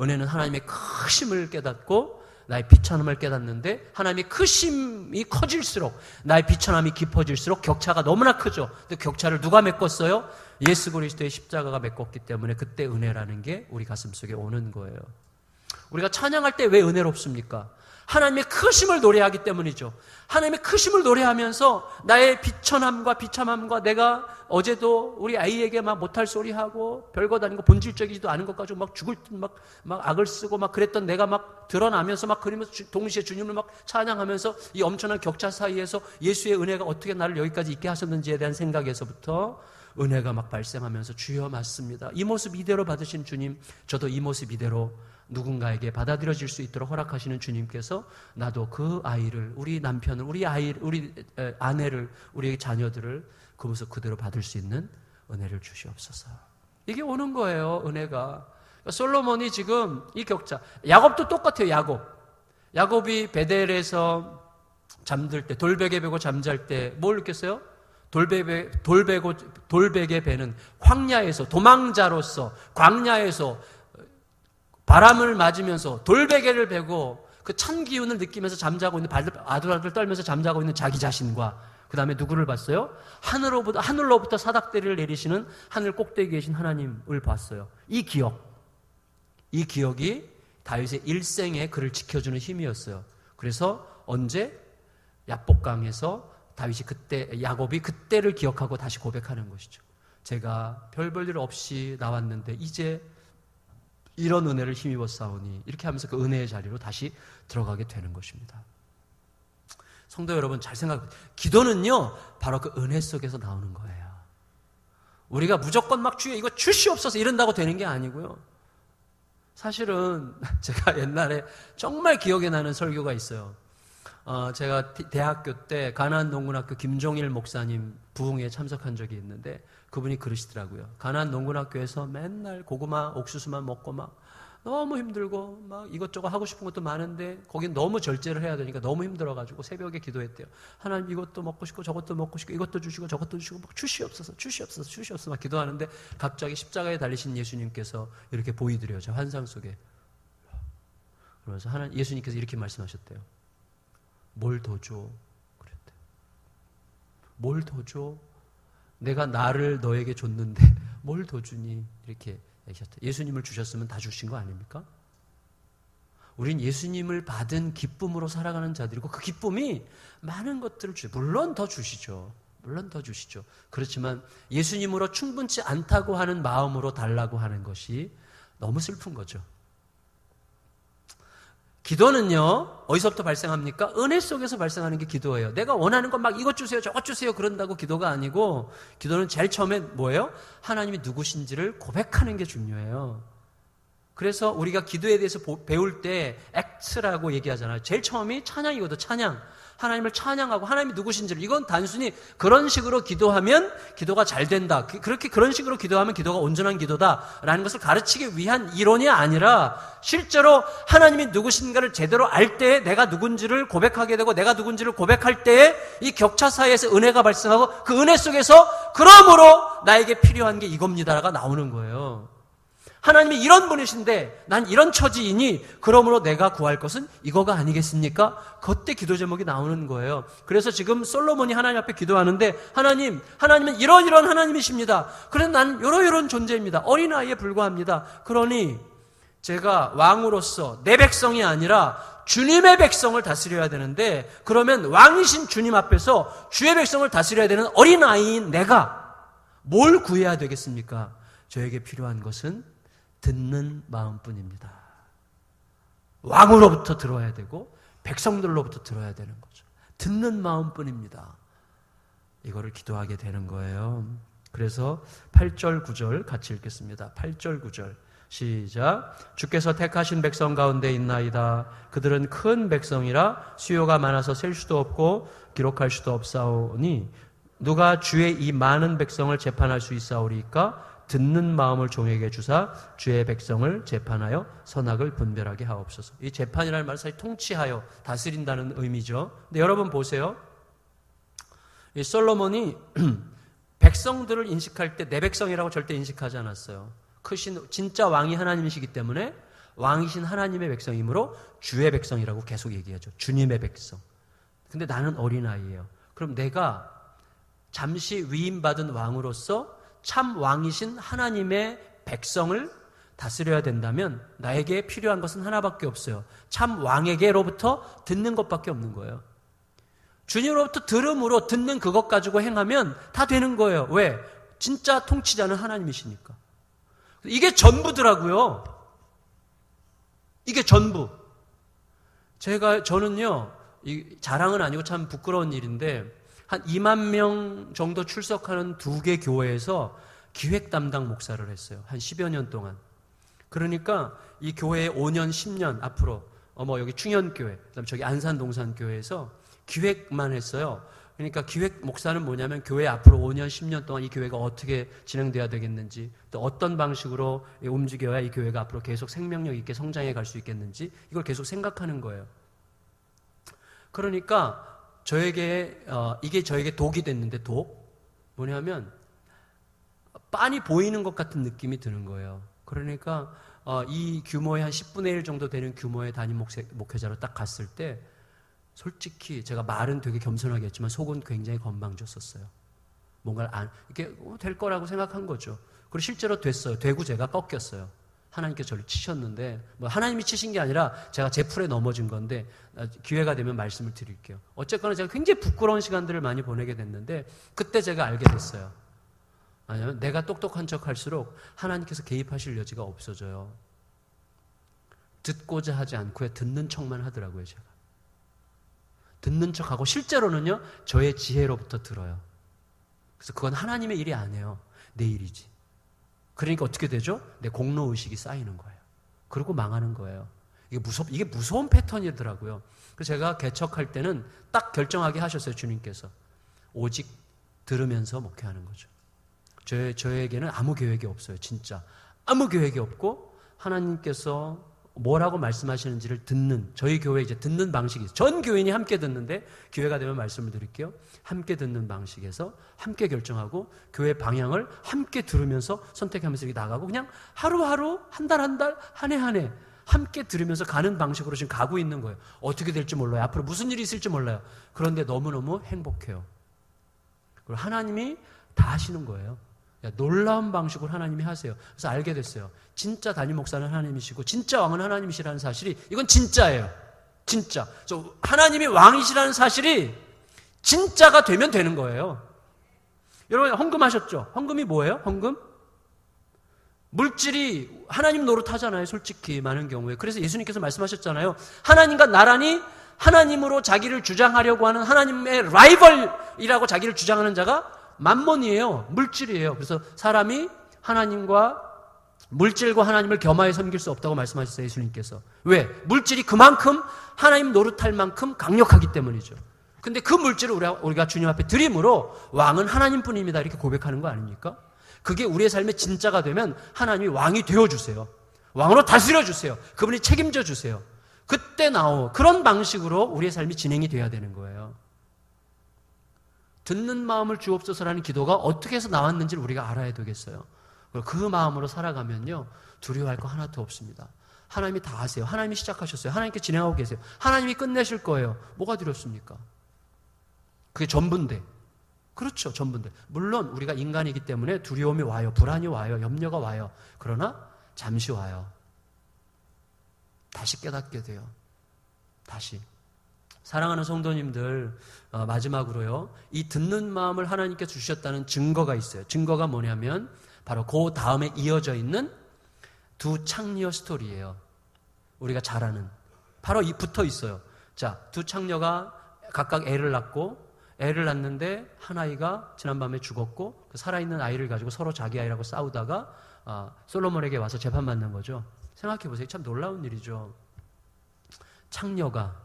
은혜는 하나님의 크심을 깨닫고 나의 비천함을 깨닫는데, 하나님의 크심이 커질수록 나의 비천함이 깊어질수록 격차가 너무나 크죠. 근데 격차를 누가 메꿨어요? 예수 그리스도의 십자가가 메꿨기 때문에 그때 은혜라는 게 우리 가슴속에 오는 거예요. 우리가 찬양할 때 왜 은혜롭습니까? 하나님의 크심을 노래하기 때문이죠. 하나님의 크심을 노래하면서 나의 비천함과 비참함과 내가 어제도 우리 아이에게 막 못할 소리 하고 별것 아닌 거, 본질적이지도 않은 것 가지고 막 죽을 듯 막 악을 쓰고 막 그랬던 내가 막 드러나면서 막 그러면서 동시에 주님을 막 찬양하면서 이 엄청난 격차 사이에서 예수의 은혜가 어떻게 나를 여기까지 있게 하셨는지에 대한 생각에서부터 은혜가 막 발생하면서 주여 맞습니다. 이 모습 이대로 받으신 주님, 저도 이 모습 이대로 누군가에게 받아들여질 수 있도록 허락하시는 주님께서 나도 그 아이를, 우리 남편을, 우리 아내를, 우리 자녀들을 그 모습 그대로 받을 수 있는 은혜를 주시옵소서. 이게 오는 거예요, 은혜가. 솔로몬이 지금 이 격차, 야곱도 똑같아요. 야곱이 베델에서 잠들 때, 돌베개 베고 잠잘 때 뭘 느꼈어요? 돌베개 베는 황야에서, 도망자로서 광야에서 바람을 맞으면서 돌베개를 베고 그 찬 기운을 느끼면서 잠자고 있는, 아들아들 떨면서 잠자고 있는 자기 자신과, 그 다음에 누구를 봤어요? 하늘로부터 사닥다리를 내리시는 하늘 꼭대기에 계신 하나님을 봤어요. 이 기억이 다윗의 일생에 그를 지켜주는 힘이었어요. 그래서 언제? 야복강에서 야곱이 그때를 기억하고 다시 고백하는 것이죠. 제가 별 볼 일 없이 나왔는데 이제 이런 은혜를 힘입어 싸우니, 이렇게 하면서 그 은혜의 자리로 다시 들어가게 되는 것입니다. 성도 여러분, 잘 생각해보세요. 기도는요, 바로 그 은혜 속에서 나오는 거예요. 우리가 무조건 막 주여 이거 주시옵소서 이런다고 되는 게 아니고요. 사실은 제가 옛날에 정말 기억에 나는 설교가 있어요. 제가 대학교 때 가나안 농군학교 김종일 목사님 부흥회에 참석한 적이 있는데, 그분이 그러시더라고요. 가나안 농군학교에서 맨날 고구마, 옥수수만 먹고 막 너무 힘들고 막 이것저것 하고 싶은 것도 많은데 거긴 너무 절제를 해야 되니까 너무 힘들어가지고 새벽에 기도했대요. 하나님 이것도 먹고 싶고 저것도 먹고 싶고 이것도 주시고 저것도 주시고 막 주시옵소서 막 기도하는데 갑자기 십자가에 달리신 예수님께서 이렇게 보이더래요. 저 환상 속에. 그러면서 예수님께서 이렇게 말씀하셨대요. 뭘 더 줘? 그랬대. 뭘 더 줘? 내가 나를 너에게 줬는데 뭘 더 주니? 이렇게 얘기하셨대요. 예수님을 주셨으면 다 주신 거 아닙니까? 우린 예수님을 받은 기쁨으로 살아가는 자들이고 그 기쁨이 많은 것들을 주죠. 물론 더 주시죠. 물론 더 주시죠. 그렇지만 예수님으로 충분치 않다고 하는 마음으로 달라고 하는 것이 너무 슬픈 거죠. 기도는요, 어디서부터 발생합니까? 은혜 속에서 발생하는 게 기도예요. 내가 원하는 건 막 이것 주세요, 저것 주세요, 그런다고 기도가 아니고, 기도는 제일 처음에 뭐예요? 하나님이 누구신지를 고백하는 게 중요해요. 그래서 우리가 기도에 대해서 배울 때 액트라고 얘기하잖아요. 제일 처음이 찬양이거든, 찬양. 하나님을 찬양하고 하나님이 누구신지를, 이건 단순히 그런 식으로 기도하면 기도가 잘 된다. 그런 식으로 기도하면 기도가 온전한 기도다라는 것을 가르치기 위한 이론이 아니라 실제로 하나님이 누구신가를 제대로 알 때 내가 누군지를 고백하게 되고 내가 누군지를 고백할 때에 이 격차 사이에서 은혜가 발생하고 그 은혜 속에서 그러므로 나에게 필요한 게 이겁니다가 나오는 거예요. 하나님이 이런 분이신데 난 이런 처지이니 그러므로 내가 구할 것은 이거가 아니겠습니까? 그때 기도 제목이 나오는 거예요. 그래서 지금 솔로몬이 하나님 앞에 기도하는데 하나님은 이런 하나님이십니다. 그래서 난 이런 존재입니다. 어린아이에 불과합니다. 그러니 제가 왕으로서 내 백성이 아니라 주님의 백성을 다스려야 되는데 그러면 왕이신 주님 앞에서 주의 백성을 다스려야 되는 어린아이인 내가 뭘 구해야 되겠습니까? 저에게 필요한 것은 듣는 마음뿐입니다. 왕으로부터 들어야 되고 백성들로부터 들어야 되는 거죠. 듣는 마음뿐입니다. 이거를 기도하게 되는 거예요. 그래서 8절 9절 같이 읽겠습니다. 8절 9절 시작. 주께서 택하신 백성 가운데 있나이다. 그들은 큰 백성이라 수요가 많아서 셀 수도 없고 기록할 수도 없사오니 누가 주의 이 많은 백성을 재판할 수 있사오리까? 듣는 마음을 종에게 주사 주의 백성을 재판하여 선악을 분별하게 하옵소서. 이 재판이라는 말은 사실 통치하여 다스린다는 의미죠. 근데 여러분 보세요. 이 솔로몬이 백성들을 인식할 때 내 백성이라고 절대 인식하지 않았어요. 크신 진짜 왕이 하나님이시기 때문에 왕이신 하나님의 백성이므로 주의 백성이라고 계속 얘기하죠. 주님의 백성. 근데 나는 어린아이예요. 그럼 내가 잠시 위임받은 왕으로서 참 왕이신 하나님의 백성을 다스려야 된다면 나에게 필요한 것은 하나밖에 없어요. 참 왕에게로부터 듣는 것밖에 없는 거예요. 주님으로부터 들음으로 듣는 그것 가지고 행하면 다 되는 거예요. 왜? 진짜 통치자는 하나님이시니까. 이게 전부더라고요. 이게 전부. 저는요, 자랑은 아니고 참 부끄러운 일인데 한 2만 명 정도 출석하는 2개 교회에서 기획 담당 목사를 했어요. 한 10여 년 동안. 그러니까 이 교회에 5년, 10년 앞으로 여기 충현교회, 그다음에 저기 안산동산교회에서 기획만 했어요. 그러니까 기획 목사는 뭐냐면 교회 앞으로 5년, 10년 동안 이 교회가 어떻게 진행돼야 되겠는지, 또 어떤 방식으로 움직여야 이 교회가 앞으로 계속 생명력 있게 성장해 갈 수 있겠는지 이걸 계속 생각하는 거예요. 그러니까 이게 저에게 독이 됐는데 뭐냐면 빤히 보이는 것 같은 느낌이 드는 거예요. 그러니까 이 규모의 한 10분의 1 정도 되는 규모의 담임 목회자로 딱 갔을 때 솔직히 제가 말은 되게 겸손하게 했지만 속은 굉장히 건방졌었어요. 뭔가를 이게 될 거라고 생각한 거죠. 그리고 실제로 됐어요. 되고 제가 꺾였어요. 하나님께서 저를 치셨는데 하나님이 치신 게 아니라 제가 제 풀에 넘어진 건데 기회가 되면 말씀을 드릴게요. 어쨌거나 제가 굉장히 부끄러운 시간들을 많이 보내게 됐는데 그때 제가 알게 됐어요. 왜냐하면 내가 똑똑한 척 할수록 하나님께서 개입하실 여지가 없어져요. 듣고자 하지 않고 듣는 척만 하더라고요. 제가 듣는 척하고 실제로는요 저의 지혜로부터 들어요. 그래서 그건 하나님의 일이 아니에요. 내 일이지. 그러니까 어떻게 되죠? 내 공로의식이 쌓이는 거예요. 그러고 망하는 거예요. 이게 무서운 패턴이더라고요. 그래서 제가 개척할 때는 딱 결정하게 하셨어요, 주님께서. 오직 들으면서 목회하는 거죠. 저에게는 아무 계획이 없어요, 진짜. 아무 계획이 없고, 하나님께서 뭐라고 말씀하시는지를 듣는, 저희 교회 이제 듣는 방식이 있어요. 전 교인이 함께 듣는데, 기회가 되면 말씀을 드릴게요. 함께 듣는 방식에서 함께 결정하고 교회 방향을 함께 들으면서 선택하면서 이렇게 나가고, 그냥 하루하루, 한 달 한 달, 한 해 한 해 함께 들으면서 가는 방식으로 지금 가고 있는 거예요. 어떻게 될지 몰라요. 앞으로 무슨 일이 있을지 몰라요. 그런데 너무너무 행복해요. 그리고 하나님이 다 하시는 거예요. 놀라운 방식으로 하나님이 하세요. 그래서 알게 됐어요. 진짜 담임 목사는 하나님이시고 진짜 왕은 하나님이시라는 사실이, 이건 진짜예요. 진짜. 하나님이 왕이시라는 사실이 진짜가 되면 되는 거예요. 여러분 헌금 하셨죠? 헌금이 뭐예요? 헌금? 물질이 하나님 노릇하잖아요. 솔직히 많은 경우에. 그래서 예수님께서 말씀하셨잖아요. 하나님과 나란히 하나님으로 자기를 주장하려고 하는 하나님의 라이벌이라고 자기를 주장하는 자가 만몬이에요. 물질이에요. 그래서 사람이 물질과 하나님을 겸하여 섬길 수 없다고 말씀하셨어요. 예수님께서. 왜? 물질이 그만큼 하나님 노릇할 만큼 강력하기 때문이죠. 근데 그 물질을 우리가 주님 앞에 드림으로 왕은 하나님뿐입니다. 이렇게 고백하는 거 아닙니까? 그게 우리의 삶의 진짜가 되면 하나님이 왕이 되어주세요. 왕으로 다스려주세요. 그분이 책임져 주세요. 그때 그런 방식으로 우리의 삶이 진행이 돼야 되는 거예요. 듣는 마음을 주옵소서라는 기도가 어떻게 해서 나왔는지를 우리가 알아야 되겠어요. 그 마음으로 살아가면요, 두려워할 거 하나도 없습니다. 하나님이 다 하세요. 하나님이 시작하셨어요. 하나님께 진행하고 계세요. 하나님이 끝내실 거예요. 뭐가 두렵습니까? 그게 전부인데. 그렇죠, 전부인데. 물론 우리가 인간이기 때문에 두려움이 와요. 불안이 와요. 염려가 와요. 그러나 잠시 와요. 다시 깨닫게 돼요. 다시. 사랑하는 성도님들, 마지막으로요, 이 듣는 마음을 하나님께 주셨다는 증거가 있어요. 증거가 뭐냐면 바로 그 다음에 이어져 있는 두 창녀 스토리예요. 우리가 잘 아는. 바로 붙어 있어요. 자, 두 창녀가 각각 애를 낳는데 한 아이가 지난밤에 죽었고, 그 살아있는 아이를 가지고 서로 자기 아이라고 싸우다가 솔로몬에게 와서 재판받는 거죠. 생각해 보세요. 참 놀라운 일이죠. 창녀가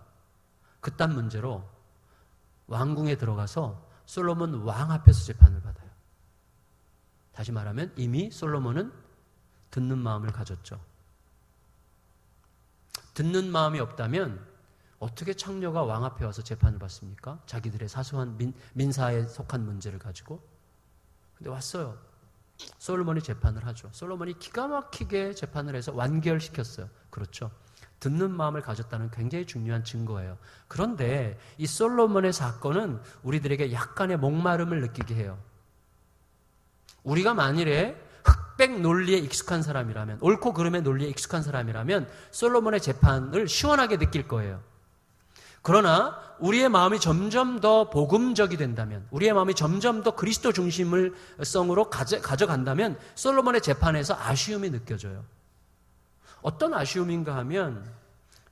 그딴 문제로 왕궁에 들어가서 솔로몬 왕 앞에서 재판을 받아요. 다시 말하면 이미 솔로몬은 듣는 마음을 가졌죠. 듣는 마음이 없다면 어떻게 창녀가 왕 앞에 와서 재판을 받습니까? 자기들의 사소한 민사에 속한 문제를 가지고. 근데 왔어요. 솔로몬이 재판을 하죠. 솔로몬이 기가 막히게 재판을 해서 완결시켰어요. 그렇죠. 듣는 마음을 가졌다는 굉장히 중요한 증거예요. 그런데 이 솔로몬의 사건은 우리들에게 약간의 목마름을 느끼게 해요. 우리가 만일에 흑백 논리에 익숙한 사람이라면, 옳고 그름의 논리에 익숙한 사람이라면 솔로몬의 재판을 시원하게 느낄 거예요. 그러나 우리의 마음이 점점 더 복음적이 된다면, 우리의 마음이 점점 더 그리스도 중심을 성으로 가져간다면 솔로몬의 재판에서 아쉬움이 느껴져요. 어떤 아쉬움인가 하면,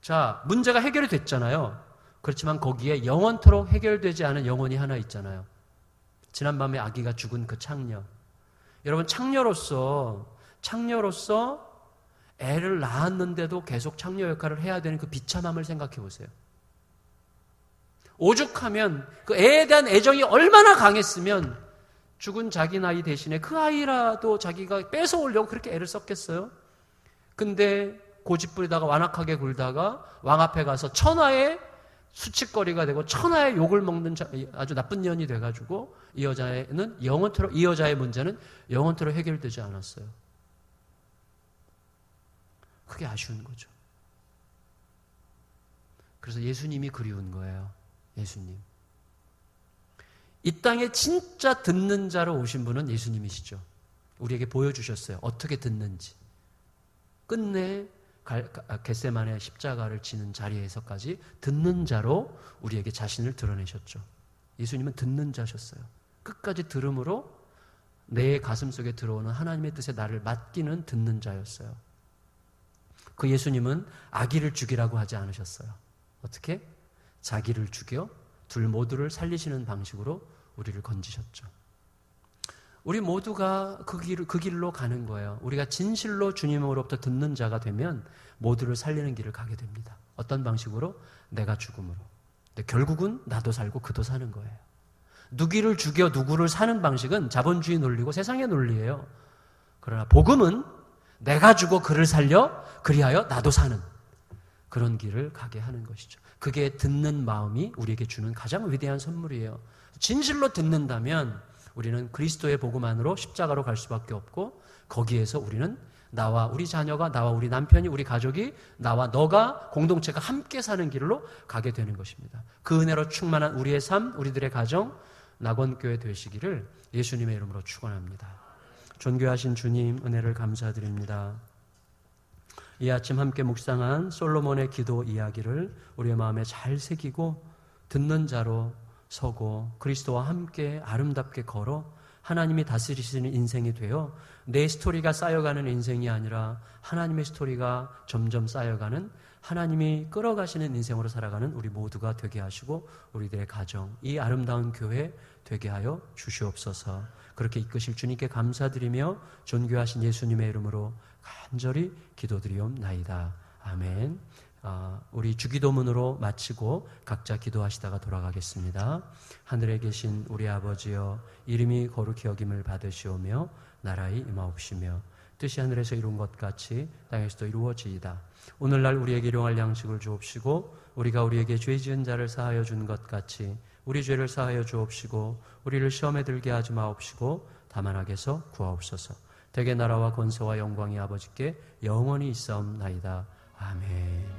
자, 문제가 해결이 됐잖아요. 그렇지만 거기에 영원토록 해결되지 않은 영혼이 하나 있잖아요. 지난밤에 아기가 죽은 그 창녀. 여러분, 창녀로서 애를 낳았는데도 계속 창녀 역할을 해야 되는 그 비참함을 생각해 보세요. 오죽하면 그 애에 대한 애정이 얼마나 강했으면 죽은 자기 나이 대신에 그 아이라도 자기가 뺏어오려고 그렇게 애를 썼겠어요? 근데 고집부리다가 완악하게 굴다가 왕 앞에 가서 천하의 수치거리가 되고 천하의 욕을 먹는 아주 나쁜 년이 돼가지고 이 여자의 문제는 영원토록 해결되지 않았어요. 그게 아쉬운 거죠. 그래서 예수님이 그리운 거예요. 예수님. 이 땅에 진짜 듣는 자로 오신 분은 예수님이시죠. 우리에게 보여주셨어요. 어떻게 듣는지. 끝내 겟세마네 십자가를 지는 자리에서까지 듣는 자로 우리에게 자신을 드러내셨죠. 예수님은 듣는 자셨어요. 끝까지 들음으로 내 가슴 속에 들어오는 하나님의 뜻에 나를 맡기는 듣는 자였어요. 그 예수님은 아기를 죽이라고 하지 않으셨어요. 어떻게? 자기를 죽여 둘 모두를 살리시는 방식으로 우리를 건지셨죠. 우리 모두가 그 길로 가는 거예요. 우리가 진실로 주님으로부터 듣는 자가 되면 모두를 살리는 길을 가게 됩니다. 어떤 방식으로? 내가 죽음으로. 근데 결국은 나도 살고 그도 사는 거예요. 누구를 죽여 누구를 사는 방식은 자본주의 논리고 세상의 논리예요. 그러나 복음은 내가 주고 그를 살려 그리하여 나도 사는 그런 길을 가게 하는 것이죠. 그게 듣는 마음이 우리에게 주는 가장 위대한 선물이에요. 진실로 듣는다면 우리는 그리스도의 복음 안으로 십자가로 갈 수밖에 없고, 거기에서 우리는 나와 우리 자녀가, 나와 우리 남편이, 우리 가족이, 나와 너가, 공동체가 함께 사는 길로 가게 되는 것입니다. 그 은혜로 충만한 우리의 삶, 우리들의 가정, 낙원교회 되시기를 예수님의 이름으로 축원합니다. 존귀하신 주님, 은혜를 감사드립니다. 이 아침 함께 묵상한 솔로몬의 기도 이야기를 우리의 마음에 잘 새기고 듣는 자로 서고 그리스도와 함께 아름답게 걸어 하나님이 다스리시는 인생이 되어 내 스토리가 쌓여가는 인생이 아니라 하나님의 스토리가 점점 쌓여가는, 하나님이 끌어가시는 인생으로 살아가는 우리 모두가 되게 하시고 우리들의 가정, 이 아름다운 교회 되게 하여 주시옵소서. 그렇게 이끄실 주님께 감사드리며 존귀하신 예수님의 이름으로 간절히 기도드리옵나이다. 아멘. 우리 주기도문으로 마치고 각자 기도하시다가 돌아가겠습니다. 하늘에 계신 우리 아버지여, 이름이 거룩히 여김을 받으시오며 나라의 임하옵시며 뜻이 하늘에서 이룬 것 같이 땅에서도 이루어지이다. 오늘날 우리에게 일용할 양식을 주옵시고 우리가 우리에게 죄 지은 자를 사하여 준 것 같이 우리 죄를 사하여 주옵시고 우리를 시험에 들게 하지 마옵시고 다만 악에서 구하옵소서. 대개 나라와 권세와 영광이 아버지께 영원히 있사옵나이다. 아멘.